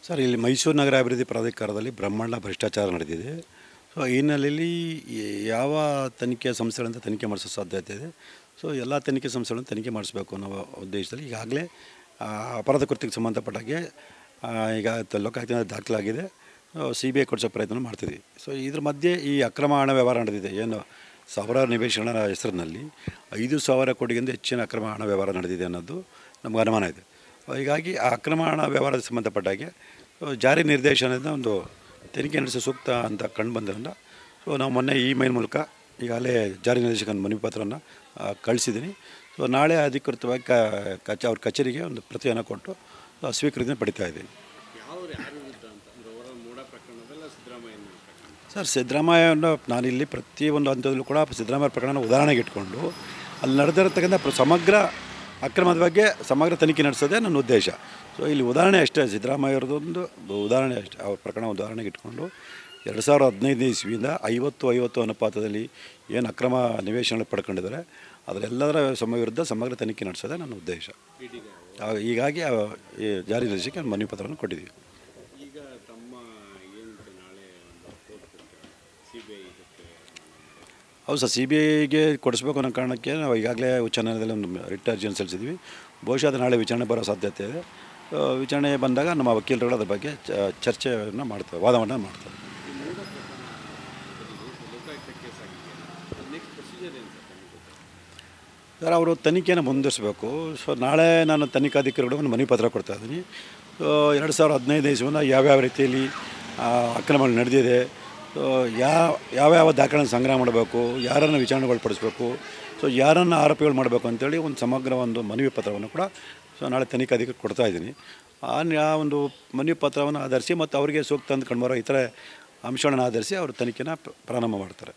Sir, ಇಲ್ಲಿ ಮೈಸೂರು ನಗರ ಅಭಿವೃದ್ಧಿ ಪ್ರಾಧಿಕಾರದಲ್ಲಿ ಬ್ರಹ್ಮಾಂಡ ಭ್ರಷ್ಟಾಚಾರ ನಡೆದಿದೆ. ಸೊ ಈ ಹಿನ್ನೆಲೆಯಲ್ಲಿ ಯಾವ ತನಿಖೆ ಸಂಸ್ಥೆಗಳಿಂದ ತನಿಖೆ ಮಾಡಿಸೋ ಸಾಧ್ಯತೆ ಇದೆ. ಸೊ ಎಲ್ಲ ತನಿಖೆ ಸಂಸ್ಥೆಗಳನ್ನು ತನಿಖೆ ಮಾಡಿಸಬೇಕು ಅನ್ನೋ ಉದ್ದೇಶದಲ್ಲಿ ಈಗಾಗಲೇ ಅಪರಾಧ ಕೃತ್ಯಕ್ಕೆ ಸಂಬಂಧಪಟ್ಟಾಗೆ ಈಗ ಲೋಕಾಯುಕ್ತದಿಂದ ದಾಖಲಾಗಿದೆ. CBI ಕೊಡಿಸೋ ಪ್ರಯತ್ನ ಮಾಡ್ತಿದ್ವಿ. ಸೊ ಇದ್ರ ಮಧ್ಯೆ ಈ ಅಕ್ರಮ ಹಣ ವ್ಯವಹಾರ ನಡೆದಿದೆ. ಏನು ಸಾವಿರಾರು ನಿವೇಶನಗಳ ಹೆಸರಿನಲ್ಲಿ 5,000 ಕೋಟಿಗಿಂತ ಹೆಚ್ಚಿನ ಅಕ್ರಮ ಹಣ ವ್ಯವಹಾರ ನಡೆದಿದೆ ಅನ್ನೋದು ನಮ್ಗೆ ಅನುಮಾನ ಇದೆ. ಹೀಗಾಗಿ ಆ ಅಕ್ರಮ ಹಣ ವ್ಯವಹಾರದ ಸಂಬಂಧಪಟ್ಟಾಗೆ ಜಾರಿ ನಿರ್ದೇಶನದಿಂದ ಒಂದು ತನಿಖೆ ನಡೆಸೋ ಸೂಕ್ತ ಅಂತ ಕಂಡು ಬಂದಿರೋಲ್ಲ. ಸೊ ನಾವು ಮೊನ್ನೆ ಇಮೇಲ್ ಮೂಲಕ ಈಗಾಗಲೇ ಜಾರಿ ನಿರ್ದೇಶಕನ ಮನವಿ ಪತ್ರವನ್ನು ಕಳಿಸಿದ್ದೀನಿ. ಸೊ ನಾಳೆ ಅಧಿಕೃತವಾಗಿ ಅವ್ರ ಕಚೇರಿಗೆ ಒಂದು ಪ್ರತಿಯನ್ನು ಕೊಟ್ಟು ಸ್ವೀಕೃತಿನ ಪಡಿತಾ ಇದ್ದೀನಿ. ಸರ್, ಸಿದ್ದರಾಮಯ್ಯನ ನಾನಿಲ್ಲಿ ಪ್ರತಿಯೊಂದು ಹಂತದಲ್ಲೂ ಕೂಡ ಸಿದ್ದರಾಮಯ್ಯ ಪ್ರಕರಣ ಉದಾಹರಣೆಗೆ ಇಟ್ಕೊಂಡು ಅಲ್ಲಿ ನಡೆದಿರತಕ್ಕಂಥ ಸಮಗ್ರ ಅಕ್ರಮದ ಬಗ್ಗೆ ಸಮಗ್ರ ತನಿಖೆ ನಡೆಸೋದೇ ನನ್ನ ಉದ್ದೇಶ. ಸೊ ಇಲ್ಲಿ ಉದಾಹರಣೆ ಅಷ್ಟೇ, ಸಿದ್ದರಾಮಯ್ಯವ್ರದ್ದೊಂದು ಉದಾಹರಣೆ ಅಷ್ಟೇ. ಅವ್ರ ಪ್ರಕರಣ ಉದಾಹರಣೆಗೆ ಇಟ್ಕೊಂಡು 2015 ಇಸ್ವಿಯಿಂದ 50-50 ಅನುಪಾತದಲ್ಲಿ ಏನು ಅಕ್ರಮ ನಿವೇಶನಗಳು ಪಡ್ಕೊಂಡಿದ್ದಾರೆ ಅದರೆಲ್ಲದರ ವಿರುದ್ಧ ಸಮಗ್ರ ತನಿಖೆ ನಡೆಸೋದೇ ನನ್ನ ಉದ್ದೇಶ. ಹೀಗಾಗಿ ಈ ಜಾರಿ ನಿರ್ದೇಶಕಕ್ಕೆ ಮನವಿ ಪತ್ರವನ್ನು ಕೊಟ್ಟಿದ್ದೀವಿ. ಹೌದು ಸರ್, CBIಗೆ ಕೊಡಿಸ್ಬೇಕು ಅನ್ನೋ ಕಾರಣಕ್ಕೆ ನಾವು ಈಗಾಗಲೇ ಉಚ್ಚ ನ್ಯಾಯಾಲಯದಲ್ಲಿ ಒಂದು ರಿಟ್ ಅರ್ಜಿಯನ್ನು ಸಲ್ಲಿಸಿದ್ವಿ. ಬಹುಶಃ ಅದು ನಾಳೆ ವಿಚಾರಣೆ ಬರೋ ಸಾಧ್ಯತೆ ಇದೆ. ವಿಚಾರಣೆ ಬಂದಾಗ ನಮ್ಮ ವಕೀಲರುಗಳು ಅದ್ರ ಬಗ್ಗೆ ಚರ್ಚೆಯನ್ನು ಮಾಡ್ತೇವೆ, ವಾದವನ್ನು ಮಾಡ್ತೇವೆ. ಸರ್, ಅವರು ತನಿಖೆಯನ್ನು ಮುಂದುವರಿಸಬೇಕು. ಸೊ ನಾಳೆ ನಾನು ತನಿಖಾಧಿಕಾರಿಗಳು ಒಂದು ಮನವಿ ಪತ್ರ ಕೊಡ್ತಾ ಇದ್ದೀನಿ. 2015 ಇಸ್ವಿಯಿಂದ ಯಾವ್ಯಾವ ರೀತಿಯಲ್ಲಿ ಅಕ್ರಮಗಳು ನಡೆದಿದೆ, ಯಾವ್ಯಾವ ದಾಖಲೆಗಳನ್ನು ಸಂಗ್ರಹ ಮಾಡಬೇಕು, ಯಾರನ್ನು ವಿಚಾರಣೆಗೊಳಪಡಿಸಬೇಕು, ಸೊ ಯಾರನ್ನು ಆರೋಪಿಗಳು ಮಾಡಬೇಕು ಅಂತೇಳಿ ಒಂದು ಸಮಗ್ರ ಒಂದು ಮನವಿ ಪತ್ರವನ್ನು ಕೂಡ ನಾಳೆ ತನಿಖಾಧಿಕಾರಿ ಕೊಡ್ತಾ ಇದ್ದೀನಿ. ಆ ಒಂದು ಮನವಿ ಪತ್ರವನ್ನು ಆಧರಿಸಿ ಮತ್ತು ಅವರಿಗೆ ಸೂಕ್ತ ಅಂತ ಕಂಡುಬರೋ ಇತರೆ ಅಂಶಗಳನ್ನು ಆಧರಿಸಿ ಅವರು ತನಿಖೆನ ಪ್ರಾರಂಭ ಮಾಡ್ತಾರೆ.